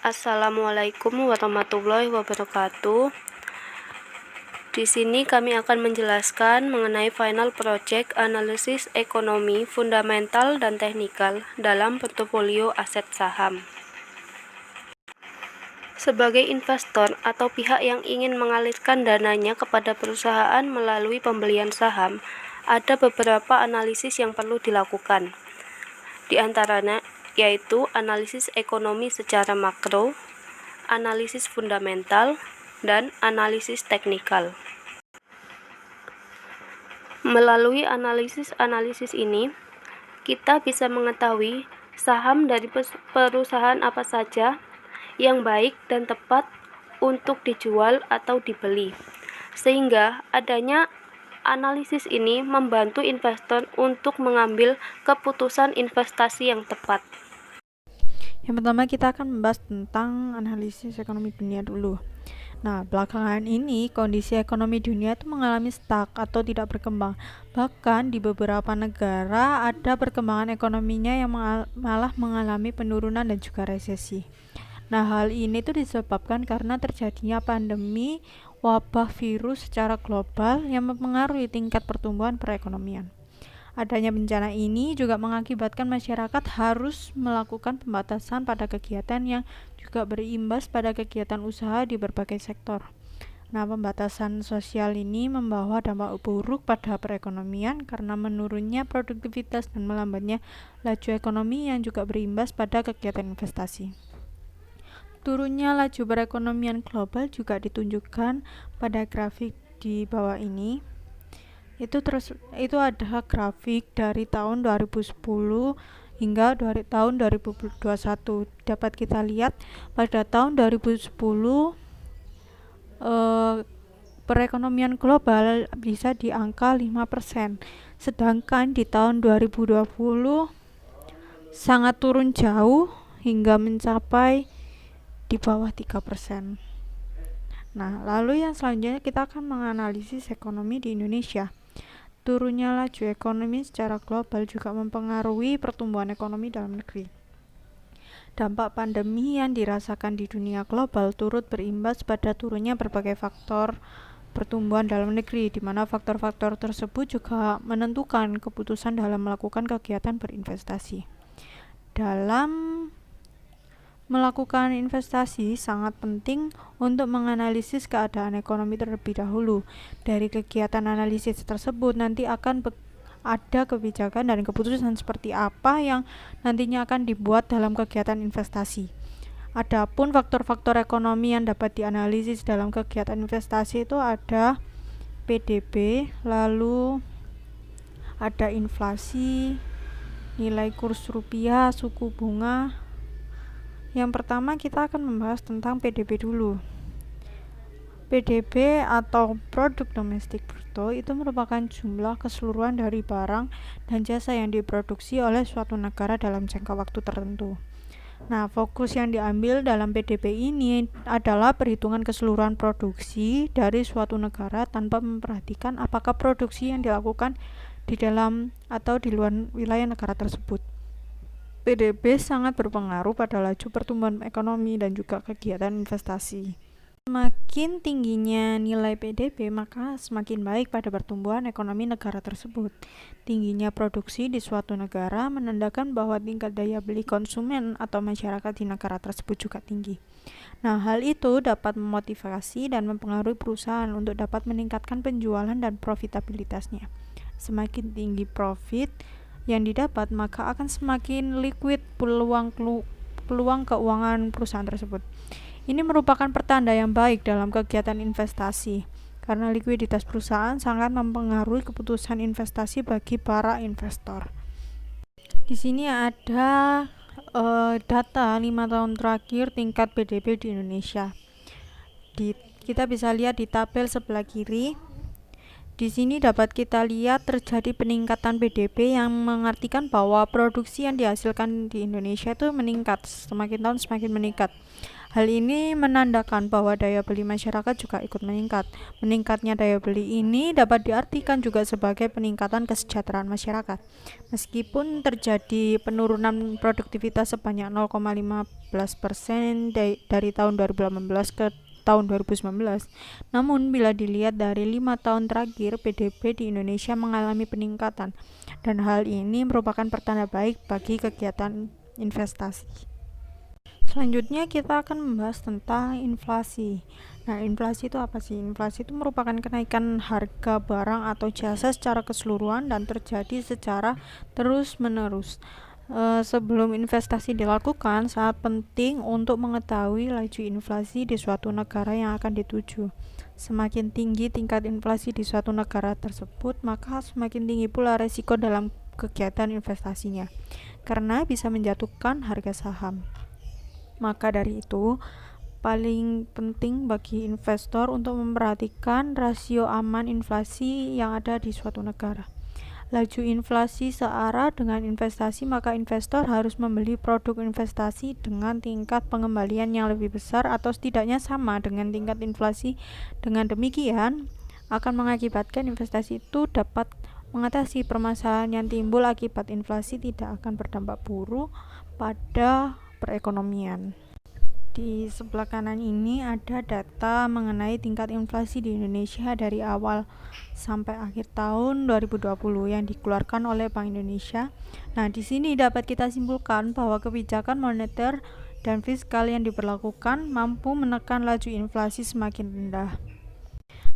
Assalamualaikum warahmatullahi wabarakatuh. Di sini kami akan menjelaskan mengenai final project analisis ekonomi fundamental dan teknikal dalam portofolio aset saham. Sebagai investor atau pihak yang ingin mengalirkan dananya kepada perusahaan melalui pembelian saham, ada beberapa analisis yang perlu dilakukan. Di antaranya yaitu analisis ekonomi secara makro, analisis fundamental, dan analisis teknikal. Melalui analisis ini, kita bisa mengetahui saham dari perusahaan apa saja yang baik dan tepat untuk dijual atau dibeli. Sehingga adanya analisis ini membantu investor untuk mengambil keputusan investasi yang tepat. Yang pertama kita akan membahas tentang analisis ekonomi dunia dulu. Nah, belakangan ini kondisi ekonomi dunia itu mengalami stuck atau tidak berkembang. Bahkan di beberapa negara ada perkembangan ekonominya yang malah mengalami penurunan dan juga resesi. Nah, hal ini tuh disebabkan karena terjadinya pandemi wabah virus secara global yang mempengaruhi tingkat pertumbuhan perekonomian. Adanya bencana ini juga mengakibatkan masyarakat harus melakukan pembatasan pada kegiatan yang juga berimbas pada kegiatan usaha di berbagai sektor. Nah, pembatasan sosial ini membawa dampak buruk pada perekonomian karena menurunnya produktivitas dan melambatnya laju ekonomi yang juga berimbas pada kegiatan investasi. Turunnya laju perekonomian global juga ditunjukkan pada grafik di bawah ini. Itu ada grafik dari tahun 2010 hingga dari tahun 2021. Dapat kita lihat pada tahun 2010 perekonomian global bisa di angka 5%, sedangkan di tahun 2020 sangat turun jauh hingga mencapai di bawah 3%. Nah, lalu yang selanjutnya kita akan menganalisis ekonomi di Indonesia. Turunnya laju ekonomi secara global juga mempengaruhi pertumbuhan ekonomi dalam negeri. Dampak pandemi yang dirasakan di dunia global turut berimbas pada turunnya berbagai faktor pertumbuhan dalam negeri, di mana faktor-faktor tersebut juga menentukan keputusan dalam melakukan kegiatan berinvestasi. Dalam melakukan investasi sangat penting untuk menganalisis keadaan ekonomi terlebih dahulu. Dari kegiatan analisis tersebut nanti akan ada kebijakan dan keputusan seperti apa yang nantinya akan dibuat dalam kegiatan investasi. Adapun faktor-faktor ekonomi yang dapat dianalisis dalam kegiatan investasi itu ada PDB, lalu ada inflasi, nilai kurs rupiah, suku bunga. Yang pertama kita akan membahas tentang PDB dulu. PDB atau produk domestik bruto itu merupakan jumlah keseluruhan dari barang dan jasa yang diproduksi oleh suatu negara dalam jangka waktu tertentu. Nah, fokus yang diambil dalam PDB ini adalah perhitungan keseluruhan produksi dari suatu negara tanpa memperhatikan apakah produksi yang dilakukan di dalam atau di luar wilayah negara tersebut. PDB sangat berpengaruh pada laju pertumbuhan ekonomi dan juga kegiatan investasi. Semakin tingginya nilai PDB, maka semakin baik pada pertumbuhan ekonomi negara tersebut. Tingginya produksi di suatu negara menandakan bahwa tingkat daya beli konsumen atau masyarakat di negara tersebut juga tinggi. Nah, hal itu dapat memotivasi dan mempengaruhi perusahaan untuk dapat meningkatkan penjualan dan profitabilitasnya. Semakin tinggi profit yang didapat, maka akan semakin liquid peluang keuangan perusahaan tersebut. Ini merupakan pertanda yang baik dalam kegiatan investasi, karena likuiditas perusahaan sangat mempengaruhi keputusan investasi bagi para investor. Di sini ada data 5 tahun terakhir tingkat PDB di Indonesia. Kita bisa lihat di tabel sebelah kiri. Di sini dapat kita lihat terjadi peningkatan PDB yang mengartikan bahwa produksi yang dihasilkan di Indonesia itu meningkat, semakin tahun semakin meningkat. Hal ini menandakan bahwa daya beli masyarakat juga ikut meningkat. Meningkatnya daya beli ini dapat diartikan juga sebagai peningkatan kesejahteraan masyarakat. Meskipun terjadi penurunan produktivitas sebanyak 0,15% dari tahun 2018 ke tahun 2019, namun bila dilihat dari 5 tahun terakhir, PDB di Indonesia mengalami peningkatan, dan hal ini merupakan pertanda baik bagi kegiatan investasi. Selanjutnya kita akan membahas tentang inflasi. Nah, inflasi itu apa sih? Inflasi itu merupakan kenaikan harga barang atau jasa secara keseluruhan dan terjadi secara terus-menerus. Sebelum investasi dilakukan, sangat penting untuk mengetahui laju inflasi di suatu negara yang akan dituju. Semakin tinggi tingkat inflasi di suatu negara tersebut, maka semakin tinggi pula resiko dalam kegiatan investasinya, karena bisa menjatuhkan harga saham. Maka dari itu, paling penting bagi investor untuk memperhatikan rasio aman inflasi yang ada di suatu negara. Laju inflasi searah dengan investasi, maka investor harus membeli produk investasi dengan tingkat pengembalian yang lebih besar atau setidaknya sama dengan tingkat inflasi. Dengan demikian, akan mengakibatkan investasi itu dapat mengatasi permasalahan yang timbul akibat inflasi, tidak akan berdampak buruk pada perekonomian. Di sebelah kanan ini ada data mengenai tingkat inflasi di Indonesia dari awal sampai akhir tahun 2020 yang dikeluarkan oleh Bank Indonesia. Nah, di sini dapat kita simpulkan bahwa kebijakan moneter dan fiskal yang diberlakukan mampu menekan laju inflasi semakin rendah.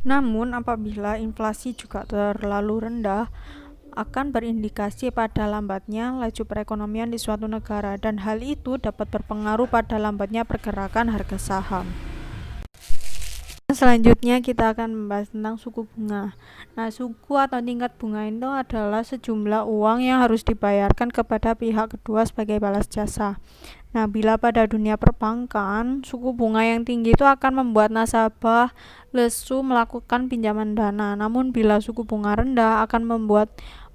Namun, apabila inflasi juga terlalu rendah, akan berindikasi pada lambatnya laju perekonomian di suatu negara, dan hal itu dapat berpengaruh pada lambatnya pergerakan harga saham. Selanjutnya kita akan membahas tentang suku bunga. Nah, suku atau tingkat bunga itu adalah sejumlah uang yang harus dibayarkan kepada pihak kedua sebagai balas jasa. Nah, bila pada dunia perbankan, suku bunga yang tinggi itu akan membuat nasabah lesu melakukan pinjaman dana. Namun bila suku bunga rendah akan membuat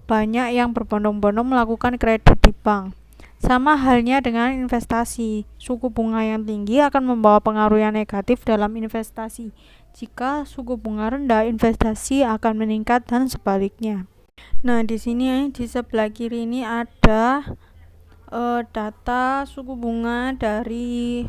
banyak yang berbondong-bondong melakukan kredit di bank. Sama halnya dengan investasi, suku bunga yang tinggi akan membawa pengaruh yang negatif dalam investasi. Jika suku bunga rendah, investasi akan meningkat dan sebaliknya. Nah, di sini di sebelah kiri ini ada data suku bunga dari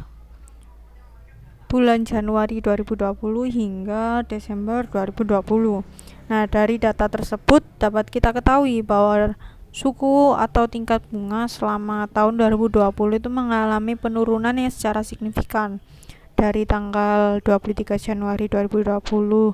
bulan Januari 2020 hingga Desember 2020. Nah, dari data tersebut dapat kita ketahui bahwa suku atau tingkat bunga selama tahun 2020 itu mengalami penurunan yang secara signifikan. Dari tanggal 23 Januari 2020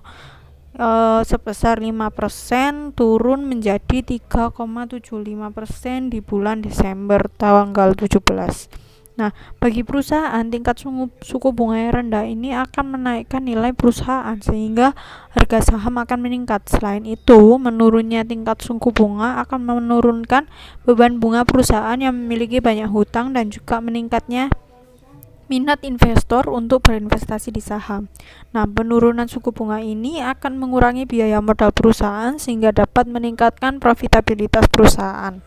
sebesar 5% turun menjadi 3,75% di bulan Desember tanggal 17. Nah, bagi perusahaan, tingkat suku bunga yang rendah ini akan menaikkan nilai perusahaan sehingga harga saham akan meningkat. Selain itu, menurunnya tingkat suku bunga akan menurunkan beban bunga perusahaan yang memiliki banyak hutang dan juga meningkatnya minat investor untuk berinvestasi di saham. Nah, penurunan suku bunga ini akan mengurangi biaya modal perusahaan sehingga dapat meningkatkan profitabilitas perusahaan.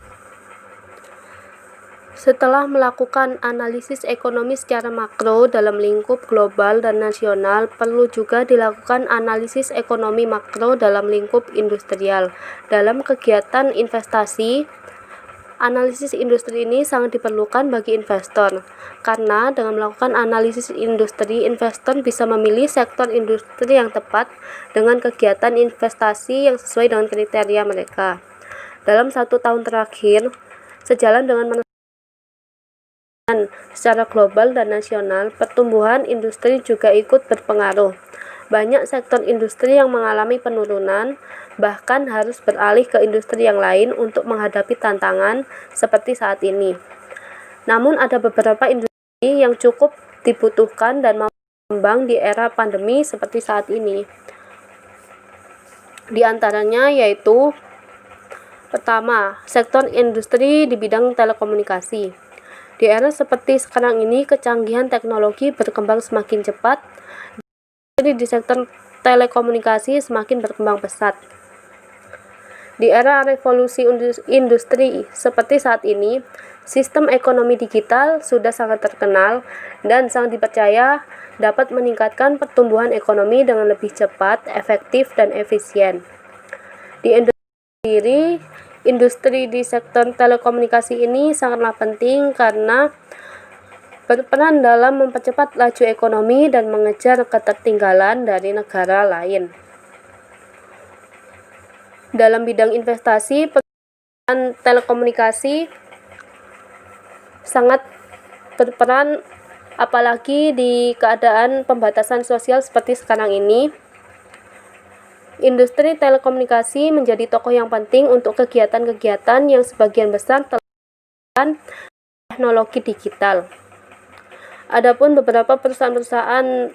Setelah melakukan analisis ekonomi secara makro dalam lingkup global dan nasional, perlu juga dilakukan analisis ekonomi makro dalam lingkup industrial. Dalam kegiatan investasi, analisis industri ini sangat diperlukan bagi investor, karena dengan melakukan analisis industri, investor bisa memilih sektor industri yang tepat dengan kegiatan investasi yang sesuai dengan kriteria mereka. Dalam 1 tahun terakhir, sejalan dengan secara global dan nasional, pertumbuhan industri juga ikut berpengaruh. Banyak sektor industri yang mengalami penurunan, bahkan harus beralih ke industri yang lain untuk menghadapi tantangan seperti saat ini. Namun ada beberapa industri yang cukup dibutuhkan dan mampu berkembang di era pandemi seperti saat ini. Di antaranya yaitu pertama, sektor industri di bidang telekomunikasi. Di era seperti sekarang ini, kecanggihan teknologi berkembang semakin cepat. Jadi di sektor telekomunikasi semakin berkembang pesat. Di era revolusi industri seperti saat ini, sistem ekonomi digital sudah sangat terkenal dan sangat dipercaya dapat meningkatkan pertumbuhan ekonomi dengan lebih cepat, efektif, dan efisien. Di Indonesia sendiri, industri di sektor telekomunikasi ini sangatlah penting karena berperan dalam mempercepat laju ekonomi dan mengejar ketertinggalan dari negara lain. Dalam bidang investasi, perusahaan telekomunikasi sangat berperan, apalagi di keadaan pembatasan sosial seperti sekarang ini. Industri telekomunikasi menjadi tokoh yang penting untuk kegiatan-kegiatan yang sebagian besar terlalu teknologi digital. Adapun beberapa perusahaan-perusahaan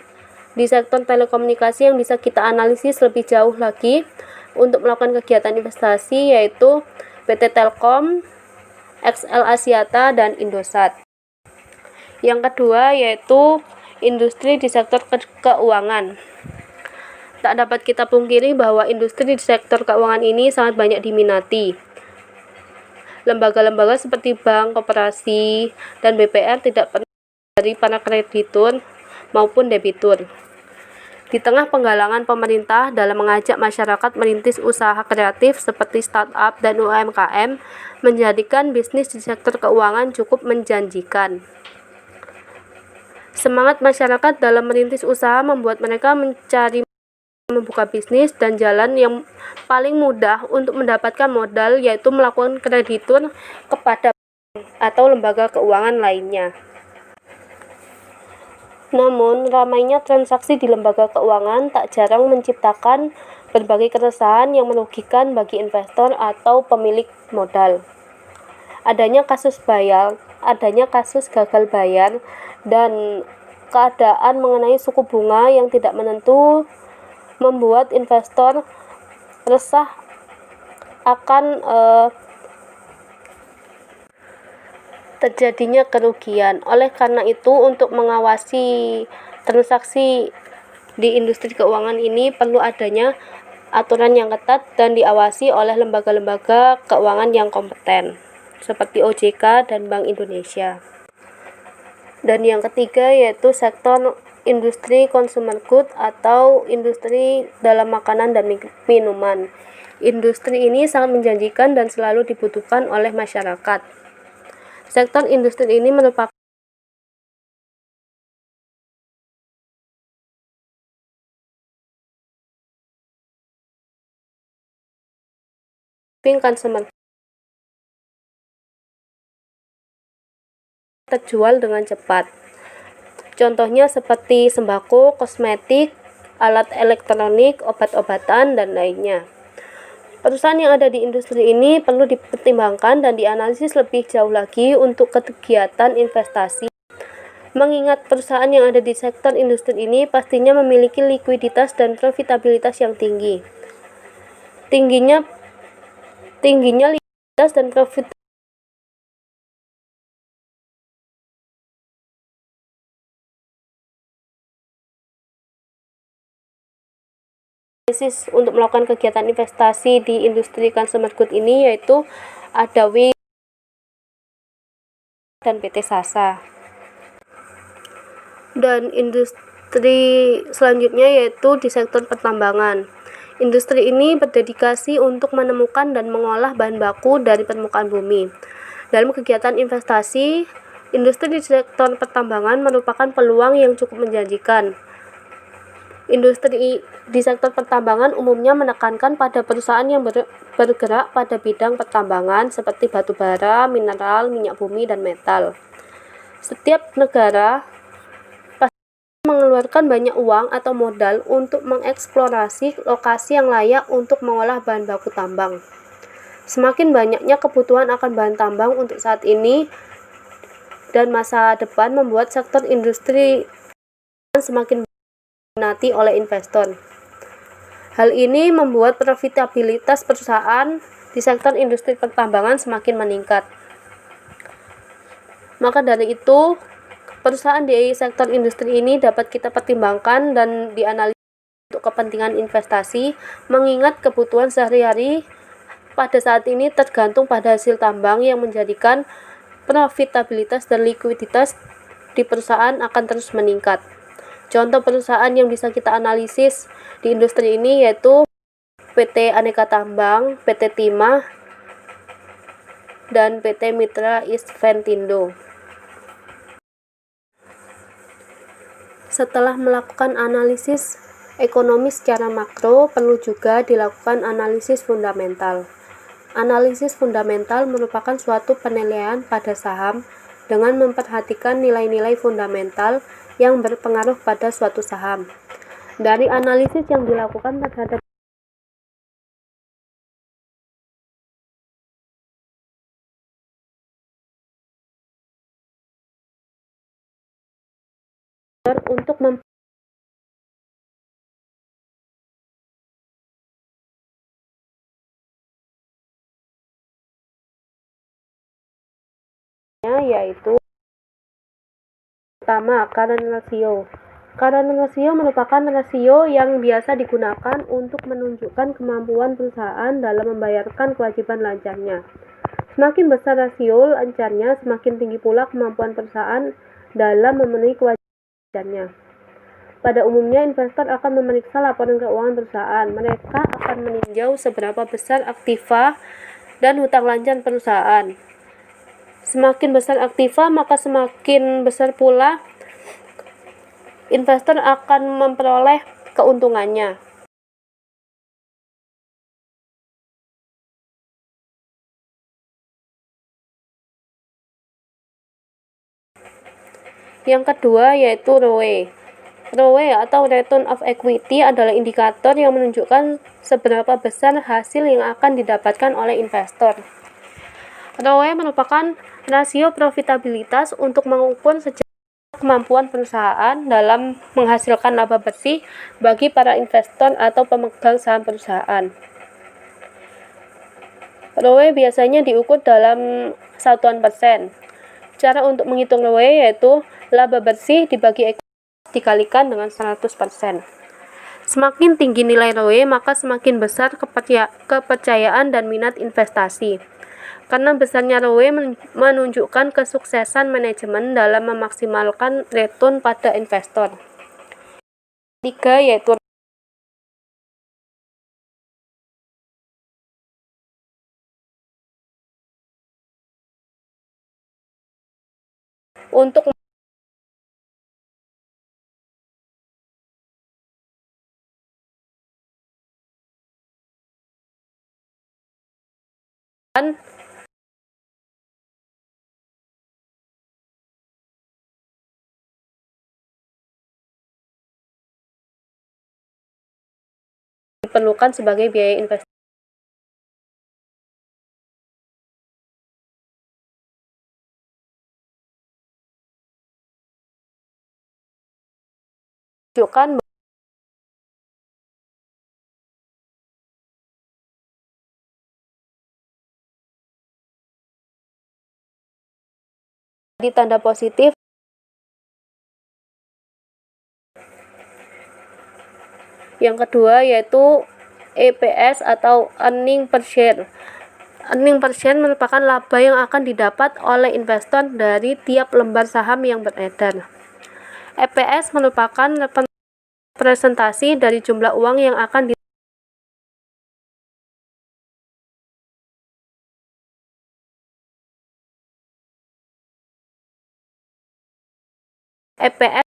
di sektor telekomunikasi yang bisa kita analisis lebih jauh lagi untuk melakukan kegiatan investasi, yaitu PT Telkom, XL Axiata, dan Indosat. Yang kedua yaitu industri di sektor keuangan. Tak dapat kita pungkiri bahwa industri di sektor keuangan ini sangat banyak diminati. Lembaga-lembaga seperti bank, koperasi, dan BPR tidak pernah dari para kreditur maupun debitur. Di tengah penggalangan pemerintah dalam mengajak masyarakat merintis usaha kreatif seperti startup dan UMKM, menjadikan bisnis di sektor keuangan cukup menjanjikan. Semangat masyarakat dalam merintis usaha membuat mereka mencari membuka bisnis, dan jalan yang paling mudah untuk mendapatkan modal yaitu melakukan kreditur kepada bank atau lembaga keuangan lainnya. Namun, ramainya transaksi di lembaga keuangan tak jarang menciptakan berbagai keresahan yang merugikan bagi investor atau pemilik modal. Adanya kasus gagal bayar, dan keadaan mengenai suku bunga yang tidak menentu membuat investor resah akan terjadinya kerugian. Oleh karena itu, untuk mengawasi transaksi di industri keuangan ini perlu adanya aturan yang ketat dan diawasi oleh lembaga-lembaga keuangan yang kompeten seperti OJK dan Bank Indonesia. Dan yang ketiga yaitu sektor industri consumer good atau industri dalam makanan dan minuman. Industri ini sangat menjanjikan dan selalu dibutuhkan oleh masyarakat. Sektor industri ini merupakan consumer terjual dengan cepat. Contohnya seperti sembako, kosmetik, alat elektronik, obat-obatan, dan lainnya. Perusahaan yang ada di industri ini perlu dipertimbangkan dan dianalisis lebih jauh lagi untuk kegiatan investasi. Mengingat perusahaan yang ada di sektor industri ini pastinya memiliki likuiditas dan profitabilitas yang tinggi. Tingginya likuiditas dan profitabilitas untuk melakukan kegiatan investasi di industri consumer good ini yaitu ada WIG dan PT Sasa. Dan industri selanjutnya yaitu di sektor pertambangan. Industri ini berdedikasi untuk menemukan dan mengolah bahan baku dari permukaan bumi. Dalam kegiatan investasi, industri di sektor pertambangan merupakan peluang yang cukup menjanjikan. Industri di sektor pertambangan umumnya menekankan pada perusahaan yang bergerak pada bidang pertambangan seperti batu bara, mineral, minyak bumi, dan metal. Setiap negara pasti mengeluarkan banyak uang atau modal untuk mengeksplorasi lokasi yang layak untuk mengolah bahan baku tambang. Semakin banyaknya kebutuhan akan bahan tambang untuk saat ini dan masa depan membuat sektor industri semakin diminati oleh investor. Hal ini membuat profitabilitas perusahaan di sektor industri pertambangan semakin meningkat. Maka dari itu, perusahaan di sektor industri ini dapat kita pertimbangkan dan dianalisis untuk kepentingan investasi, mengingat kebutuhan sehari-hari pada saat ini tergantung pada hasil tambang yang menjadikan profitabilitas dan likuiditas di perusahaan akan terus meningkat. Contoh perusahaan yang bisa kita analisis di industri ini yaitu PT Aneka Tambang, PT Timah, dan PT Mitra Isventindo. Setelah melakukan analisis ekonomi secara makro, perlu juga dilakukan analisis fundamental. Analisis fundamental merupakan suatu penilaian pada saham dengan memperhatikan nilai-nilai fundamental yang berpengaruh pada suatu saham. Dari analisis yang dilakukan terhadap untuk yaitu pertama, current ratio. Current ratio merupakan rasio yang biasa digunakan untuk menunjukkan kemampuan perusahaan dalam membayarkan kewajiban lancarnya. Semakin besar rasio lancarnya, semakin tinggi pula kemampuan perusahaan dalam memenuhi kewajibannya. Pada umumnya, investor akan memeriksa laporan keuangan perusahaan. Mereka akan meninjau seberapa besar aktiva dan hutang lancar perusahaan. Semakin besar aktiva, maka semakin besar pula investor akan memperoleh keuntungannya. Yang kedua yaitu ROE. ROE atau Return of Equity adalah indikator yang menunjukkan seberapa besar hasil yang akan didapatkan oleh investor. ROE merupakan rasio profitabilitas untuk mengukur sejauh kemampuan perusahaan dalam menghasilkan laba bersih bagi para investor atau pemegang saham perusahaan. ROE biasanya diukur dalam satuan persen. Cara untuk menghitung ROE yaitu laba bersih dibagi dikalikan dengan 100%. Semakin tinggi nilai ROE, maka semakin besar kepercayaan dan minat investasi. Karena besarnya ROE menunjukkan kesuksesan manajemen dalam memaksimalkan return pada investor. Tiga yaitu untuk diperlukan sebagai biaya investasi. Menunjukkan di tanda positif. Yang kedua yaitu EPS atau earning per share. Earning per share merupakan laba yang akan didapat oleh investor dari tiap lembar saham yang beredar. EPS merupakan representasi dari jumlah uang yang akan EPS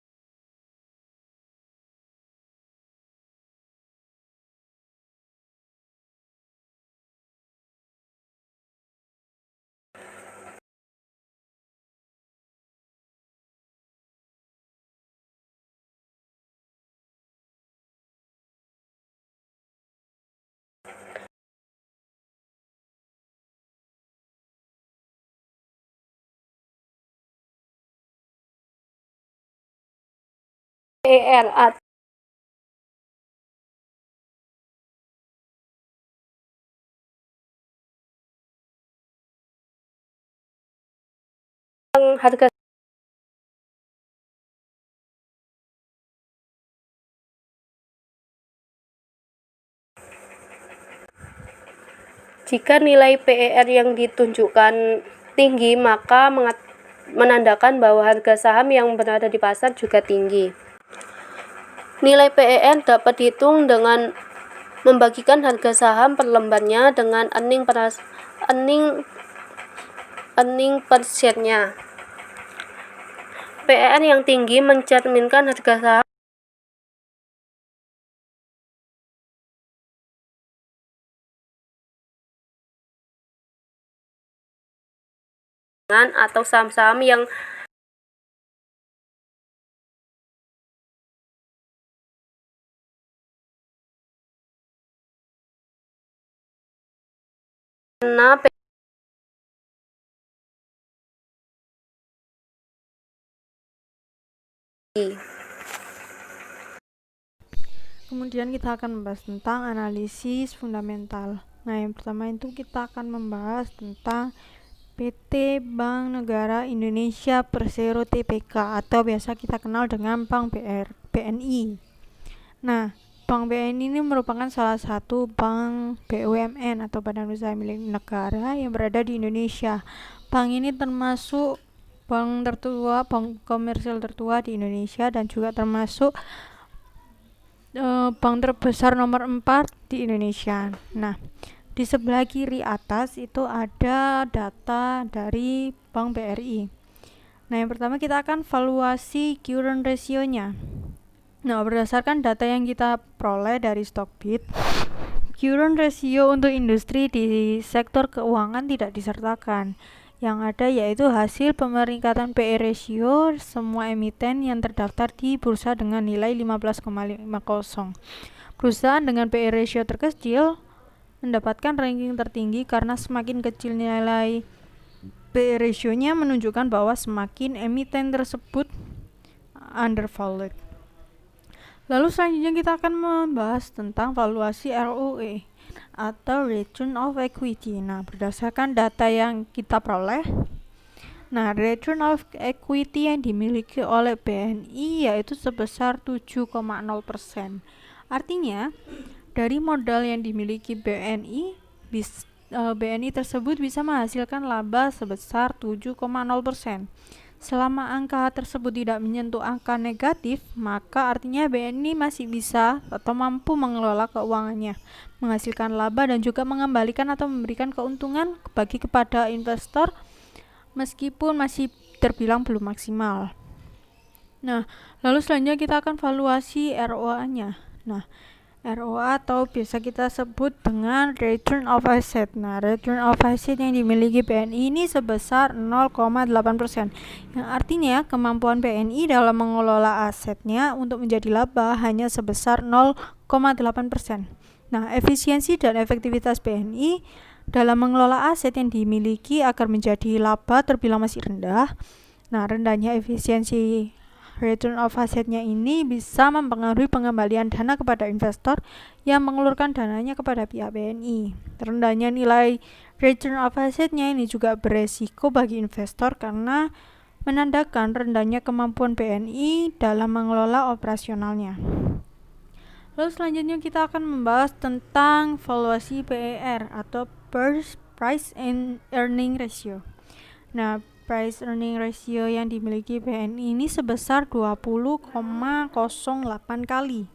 ER atau harga Jika nilai PER yang ditunjukkan tinggi, maka menandakan bahwa harga saham yang berada di pasar juga tinggi. Nilai PER dapat dihitung dengan membagikan harga saham per lembarnya dengan earning per share-nya. PER yang tinggi mencerminkan harga saham atau saham-saham yang karena Kemudian kita akan membahas tentang analisis fundamental. Nah, yang pertama itu kita akan membahas tentang PT Bank Negara Indonesia Persero Tbk atau biasa kita kenal dengan Bank BNI. Nah, Bank BNI ini merupakan salah satu bank BUMN atau badan usaha milik negara yang berada di Indonesia. Bank ini termasuk bank tertua, bank komersial tertua di Indonesia dan juga termasuk bank terbesar nomor 4 di Indonesia. Nah, di sebelah kiri atas itu ada data dari Bank BRI. Nah, yang pertama kita akan valuasi current ratio-nya. Nah, berdasarkan data yang kita peroleh dari Stockbit, current ratio untuk industri di sektor keuangan tidak disertakan. Yang ada yaitu hasil pemeringkatan PE ratio semua emiten yang terdaftar di bursa dengan nilai 15,50. Perusahaan dengan PE ratio terkecil mendapatkan ranking tertinggi karena semakin kecil nilai PE ratio-nya menunjukkan bahwa semakin emiten tersebut undervalued. Lalu selanjutnya kita akan membahas tentang valuasi ROE atau Return of Equity. Nah, berdasarkan data yang kita peroleh, Return of Equity yang dimiliki oleh BNI yaitu sebesar 7,0%. Artinya, dari modal yang dimiliki BNI tersebut bisa menghasilkan laba sebesar 7,0%. Selama angka tersebut tidak menyentuh angka negatif, maka artinya BNI masih bisa atau mampu mengelola keuangannya, menghasilkan laba dan juga mengembalikan atau memberikan keuntungan kepada investor meskipun masih terbilang belum maksimal. Nah, lalu selanjutnya kita akan valuasi ROA-nya. Nah, ROA atau biasa kita sebut dengan Return of Asset. Nah, Return of Asset yang dimiliki BNI ini sebesar 0,8%. Yang artinya kemampuan BNI dalam mengelola asetnya untuk menjadi laba hanya sebesar 0,8%. Nah, efisiensi dan efektivitas BNI dalam mengelola aset yang dimiliki agar menjadi laba terbilang masih rendah. Nah, rendahnya efisiensi Return of Asset-nya ini bisa mempengaruhi pengembalian dana kepada investor yang mengeluarkan dananya kepada pihak BNI. Rendahnya nilai Return of Asset-nya ini juga beresiko bagi investor karena menandakan rendahnya kemampuan BNI dalam mengelola operasionalnya. Lalu selanjutnya kita akan membahas tentang valuasi PER atau Price and Earning Ratio. Nah, price earning ratio yang dimiliki BNI ini sebesar 20,08 kali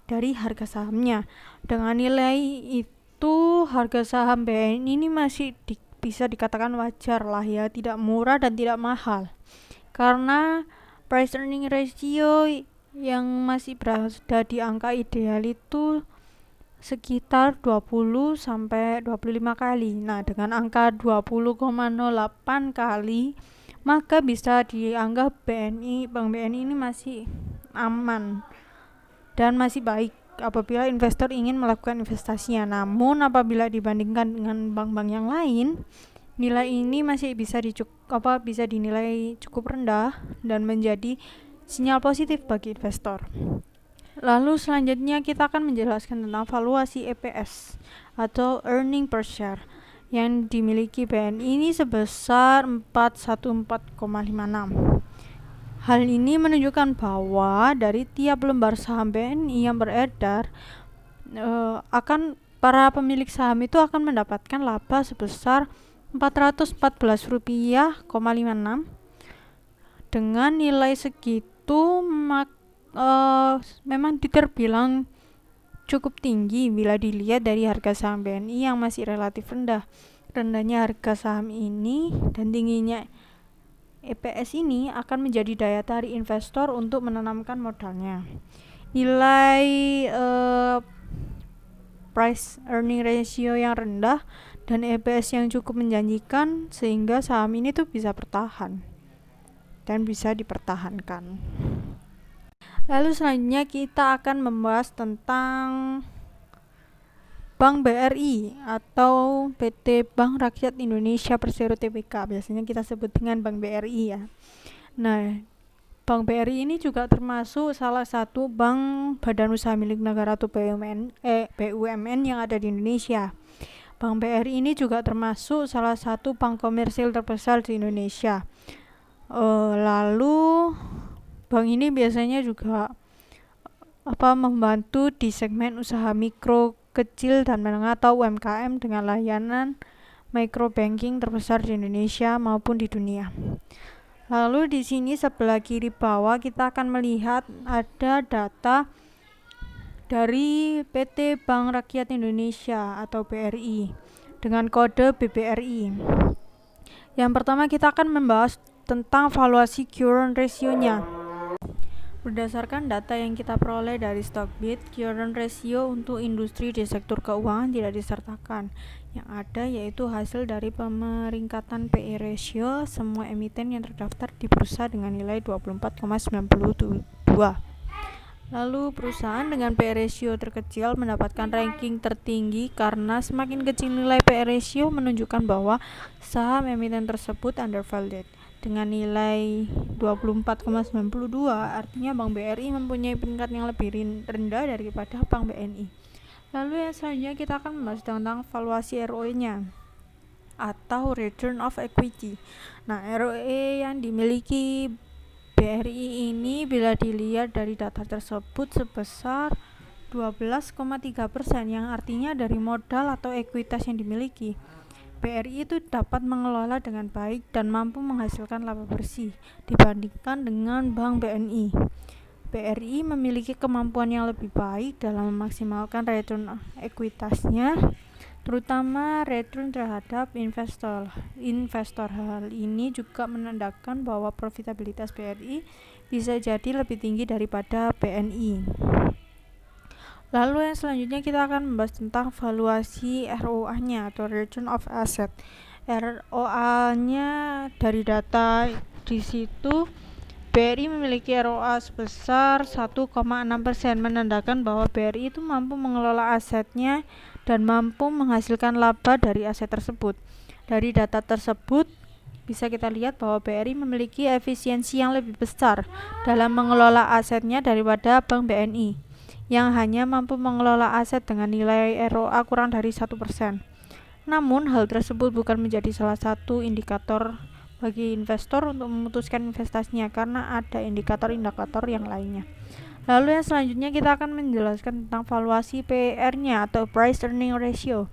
dari harga sahamnya. Dengan nilai itu harga saham BNI ini masih bisa dikatakan wajar lah ya, tidak murah dan tidak mahal. Karena price earning ratio yang masih berada di angka ideal itu sekitar 20 sampai 25 kali. Nah, dengan angka 20,08 kali maka bisa dianggap Bank BNI ini masih aman dan masih baik apabila investor ingin melakukan investasinya. Namun apabila dibandingkan dengan bank-bank yang lain, nilai ini masih bisa dinilai cukup rendah dan menjadi sinyal positif bagi investor. Lalu selanjutnya kita akan menjelaskan tentang valuasi EPS atau earning per share yang dimiliki BNI ini sebesar 414,56. Hal ini menunjukkan bahwa dari tiap lembar saham BNI yang beredar akan para pemilik saham itu akan mendapatkan laba sebesar Rp414,56. Dengan nilai segitu memang terbilang cukup tinggi bila dilihat dari harga saham BNI yang masih relatif rendah. Rendahnya harga saham ini dan tingginya EPS ini akan menjadi daya tarik investor untuk menanamkan modalnya. Nilai price earning ratio yang rendah dan EPS yang cukup menjanjikan sehingga saham ini tuh bisa bertahan dan bisa dipertahankan. Lalu selanjutnya kita akan membahas tentang Bank BRI atau PT Bank Rakyat Indonesia Persero Tbk, biasanya kita sebut dengan Bank BRI ya. Nah, Bank BRI ini juga termasuk salah satu bank badan usaha milik negara atau BUMN yang ada di Indonesia. Bank BRI ini juga termasuk salah satu bank komersil terbesar di Indonesia. Lalu bank ini biasanya juga membantu di segmen usaha mikro, kecil dan menengah atau UMKM dengan layanan micro banking terbesar di Indonesia maupun di dunia. Lalu di sini sebelah kiri bawah kita akan melihat ada data dari PT Bank Rakyat Indonesia atau BRI dengan kode BBRI. Yang pertama kita akan membahas tentang valuasi current ratio-nya. Berdasarkan data yang kita peroleh dari Stockbit, current ratio untuk industri di sektor keuangan tidak disertakan. Yang ada yaitu hasil dari pemeringkatan PE ratio semua emiten yang terdaftar di bursa dengan nilai 24,92. Lalu perusahaan dengan PE ratio terkecil mendapatkan ranking tertinggi karena semakin kecil nilai PE ratio menunjukkan bahwa saham emiten tersebut undervalued. Dengan nilai 24,92 artinya Bank BRI mempunyai peringkat yang lebih rendah daripada Bank BNI. Lalu yang selanjutnya kita akan membahas tentang valuasi ROE-nya atau Return of Equity. Nah, ROE yang dimiliki BRI ini bila dilihat dari data tersebut sebesar 12,3% yang artinya dari modal atau ekuitas yang dimiliki. BRI itu dapat mengelola dengan baik dan mampu menghasilkan laba bersih dibandingkan dengan Bank BNI. BRI memiliki kemampuan yang lebih baik dalam memaksimalkan return ekuitasnya, terutama return terhadap investor. Hal ini juga menandakan bahwa profitabilitas BRI bisa jadi lebih tinggi daripada BNI. Lalu yang selanjutnya kita akan membahas tentang valuasi ROA-nya atau Return of Asset. ROA-nya dari data di situ BRI memiliki ROA sebesar 1,6%, menandakan bahwa BRI itu mampu mengelola asetnya dan mampu menghasilkan laba dari aset tersebut. Dari data tersebut bisa kita lihat bahwa BRI memiliki efisiensi yang lebih besar dalam mengelola asetnya daripada Bank BNI yang hanya mampu mengelola aset dengan nilai ROA kurang dari 1%. Namun, hal tersebut bukan menjadi salah satu indikator bagi investor untuk memutuskan investasinya karena ada indikator-indikator yang lainnya. Lalu yang selanjutnya kita akan menjelaskan tentang valuasi PER-nya atau Price Earning Ratio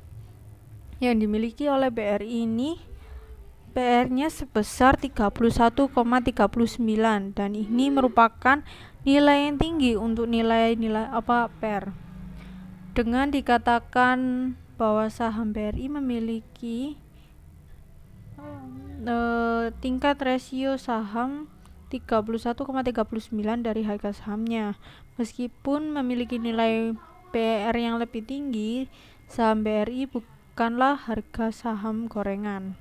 yang dimiliki oleh BRI ini. PR-nya sebesar 31,39 dan ini merupakan nilai yang tinggi untuk nilai PER. Dengan dikatakan bahwa saham BRI memiliki tingkat rasio saham 31,39 dari harga sahamnya. Meskipun memiliki nilai PER yang lebih tinggi, saham BRI bukanlah harga saham gorengan.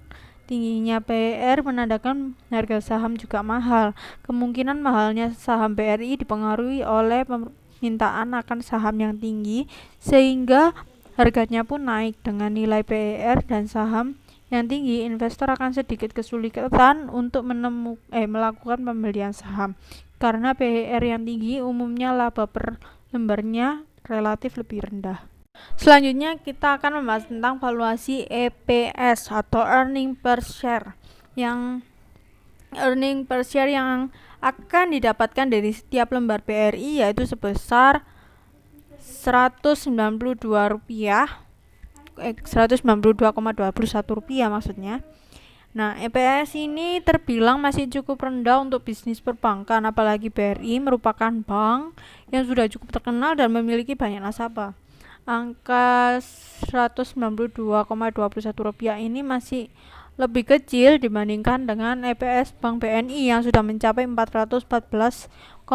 Tingginya PER menandakan harga saham juga mahal. Kemungkinan mahalnya saham BRI dipengaruhi oleh permintaan akan saham yang tinggi sehingga harganya pun naik. Dengan nilai PER dan saham yang tinggi, investor akan sedikit kesulitan untuk melakukan pembelian saham karena PER yang tinggi umumnya laba per lembarnya relatif lebih rendah. Selanjutnya kita akan membahas tentang valuasi EPS atau earning per share. Yang earning per share yang akan didapatkan dari setiap lembar BRI yaitu sebesar Rp192 192,21 rupiah maksudnya. Nah, EPS ini terbilang masih cukup rendah untuk bisnis perbankan, apalagi BRI merupakan bank yang sudah cukup terkenal dan memiliki banyak nasabah. Angka 192,21 rupiah ini masih lebih kecil dibandingkan dengan EPS Bank BNI yang sudah mencapai 414,56.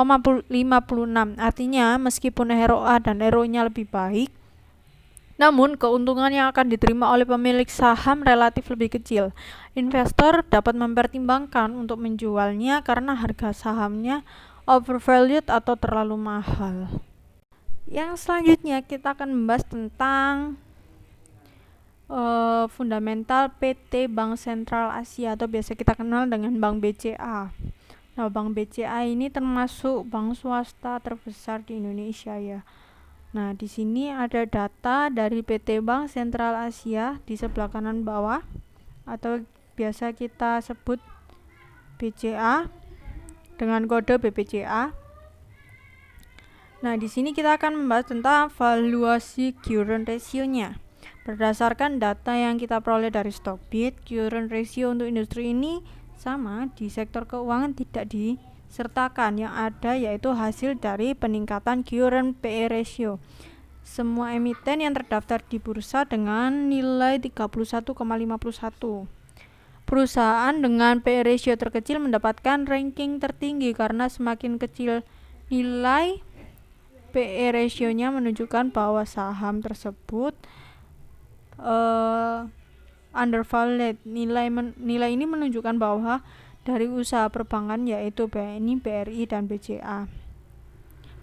Artinya, meskipun ROA dan ROE-nya lebih baik, namun, keuntungan yang akan diterima oleh pemilik saham relatif lebih kecil. Investor dapat mempertimbangkan untuk menjualnya karena harga sahamnya overvalued atau terlalu mahal. Yang selanjutnya kita akan membahas tentang fundamental PT Bank Sentral Asia atau biasa kita kenal dengan Bank BCA. Nah, Bank BCA ini termasuk bank swasta terbesar di Indonesia ya. Nah, di sini ada data dari PT Bank Sentral Asia di sebelah kanan bawah atau biasa kita sebut BCA dengan kode BBCA. Nah, di sini kita akan membahas tentang valuasi current ratio-nya. Berdasarkan data yang kita peroleh dari Stockbit, current ratio untuk industri ini sama di sektor keuangan tidak disertakan, yang ada yaitu hasil dari peningkatan current PE ratio. Semua emiten yang terdaftar di bursa dengan nilai 31,51. Perusahaan dengan PE ratio terkecil mendapatkan ranking tertinggi karena semakin kecil nilai PE ratio-nya menunjukkan bahwa saham tersebut undervalued. Nilai ini menunjukkan bahwa dari usaha perbankan yaitu BNI, BRI, dan BCA.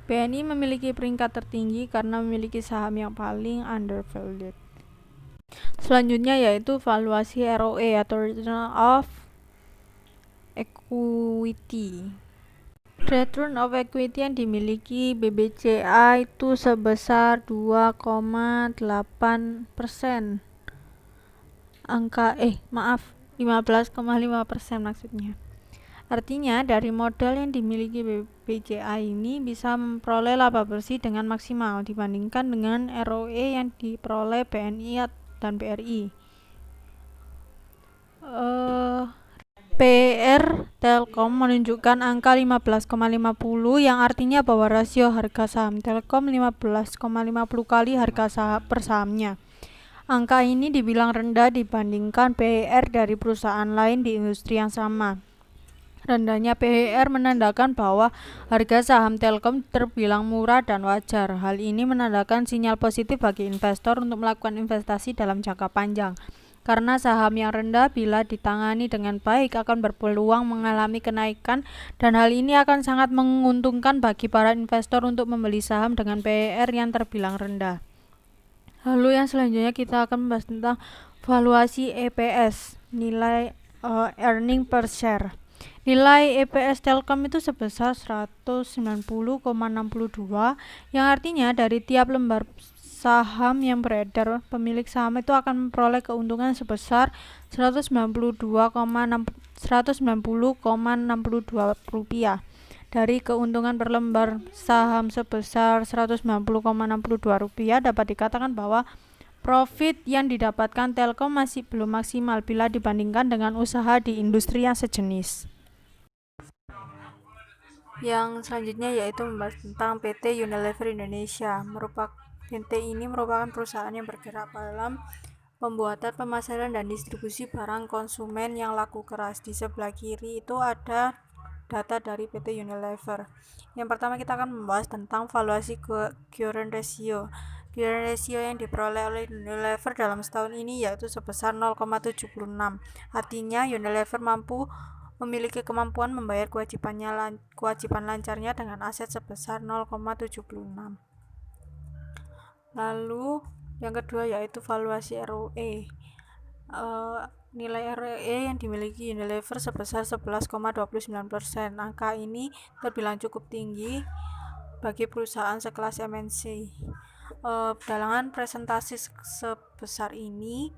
BNI memiliki peringkat tertinggi karena memiliki saham yang paling undervalued. Selanjutnya yaitu valuasi ROE atau Return of Equity. Return of Equity yang dimiliki BBCA itu sebesar 2,8%. 15,5% maksudnya. Artinya dari modal yang dimiliki BBCA ini bisa memperoleh laba bersih dengan maksimal dibandingkan dengan ROE yang diperoleh BNI dan BRI. PR Telkom menunjukkan angka 15,50 yang artinya bahwa rasio harga saham Telkom 15,50 kali harga saham per sahamnya. Angka ini dibilang rendah dibandingkan PER dari perusahaan lain di industri yang sama. Rendahnya PER menandakan bahwa harga saham Telkom terbilang murah dan wajar. Hal ini menandakan sinyal positif bagi investor untuk melakukan investasi dalam jangka panjang. Karena saham yang rendah bila ditangani dengan baik akan berpeluang mengalami kenaikan dan hal ini akan sangat menguntungkan bagi para investor untuk membeli saham dengan PER yang terbilang rendah. Lalu yang selanjutnya kita akan membahas tentang valuasi EPS, nilai earning per share. Nilai EPS Telkom itu sebesar 190,62 yang artinya dari tiap lembar saham yang beredar, pemilik saham itu akan memperoleh keuntungan sebesar 190,62 rupiah. Dari keuntungan per lembar saham sebesar 190,62 rupiah dapat dikatakan bahwa profit yang didapatkan Telkom masih belum maksimal bila dibandingkan dengan usaha di industri yang sejenis. Yang selanjutnya yaitu membahas tentang PT Unilever Indonesia. PT ini merupakan perusahaan yang bergerak dalam pembuatan, pemasaran, dan distribusi barang konsumen yang laku keras. Di sebelah kiri itu ada data dari PT Unilever. Yang pertama kita akan membahas tentang valuasi current ratio. Current ratio yang diperoleh oleh Unilever dalam setahun ini yaitu sebesar 0,76. Artinya Unilever memiliki kemampuan membayar kewajiban lancarnya dengan aset sebesar 0,76. Lalu yang kedua yaitu valuasi ROE. Nilai ROE yang dimiliki Unilever sebesar 11,29%. Angka ini terbilang cukup tinggi bagi perusahaan sekelas MNC. Dalam presentasi sebesar ini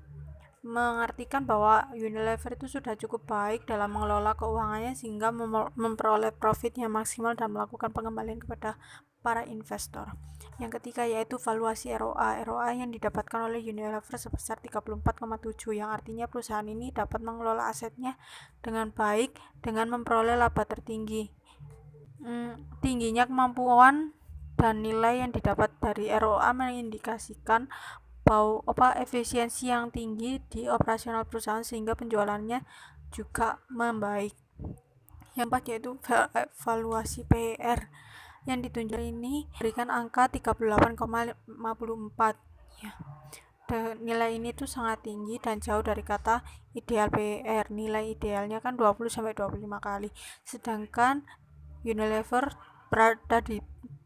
mengartikan bahwa Unilever itu sudah cukup baik dalam mengelola keuangannya sehingga memperoleh profit yang maksimal dan melakukan pengembalian kepada para investor. Yang ketiga yaitu valuasi ROA. ROA yang didapatkan oleh Unilever sebesar 34,7, yang artinya perusahaan ini dapat mengelola asetnya dengan baik dengan memperoleh laba tertinggi. Tingginya kemampuan dan nilai yang didapat dari ROA mengindikasikan bahwa efisiensi yang tinggi di operasional perusahaan sehingga penjualannya juga membaik. Yang keempat yaitu valuasi PER yang ditunjuk ini berikan angka 38,54 ya. Nilai ini tuh sangat tinggi dan jauh dari kata ideal PER. Nilai idealnya kan 20-25 kali, sedangkan Unilever berada di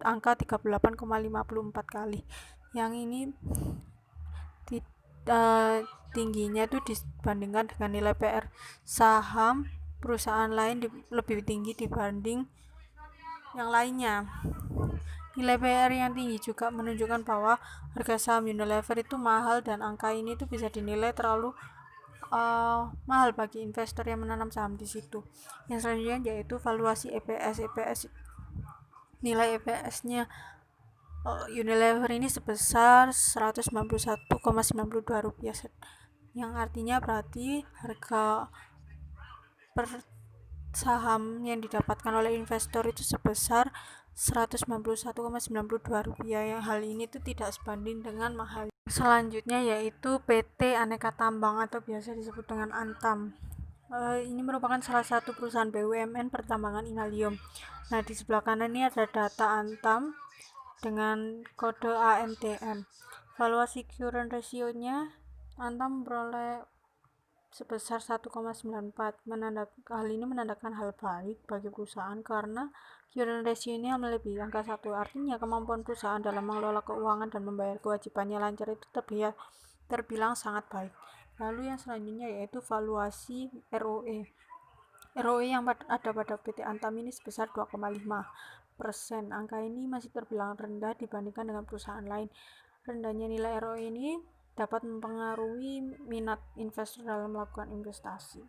angka 38,54 kali. Yang ini tingginya itu dibandingkan dengan nilai PR saham perusahaan lain lebih tinggi dibanding yang lainnya. Nilai PR yang tinggi juga menunjukkan bahwa harga saham Unilever itu mahal dan angka ini tuh bisa dinilai terlalu mahal bagi investor yang menanam saham di situ. Yang selanjutnya yaitu valuasi EPS. Nilai EPS-nya Unilever ini sebesar Rp191,92, yang artinya berarti harga per saham yang didapatkan oleh investor itu sebesar Rp191,92, yang hal ini tuh tidak sebanding dengan mahal. Selanjutnya yaitu PT Aneka Tambang atau biasa disebut dengan Antam. Ini merupakan salah satu perusahaan BUMN pertambangan inalium. Nah, di sebelah kanan ini ada data Antam dengan kode ANTM. Valuasi current ratio-nya Antam memperoleh sebesar 1,94. Hal ini menandakan hal baik bagi perusahaan karena current ratio ini melebihi angka 1. Artinya kemampuan perusahaan dalam mengelola keuangan dan membayar kewajibannya lancar itu terbilang sangat baik. Lalu yang selanjutnya yaitu valuasi ROE. ROE yang ada pada PT Antam ini sebesar 2,5%. Angka ini masih terbilang rendah dibandingkan dengan perusahaan lain. Rendahnya nilai ROE ini dapat mempengaruhi minat investor dalam melakukan investasi.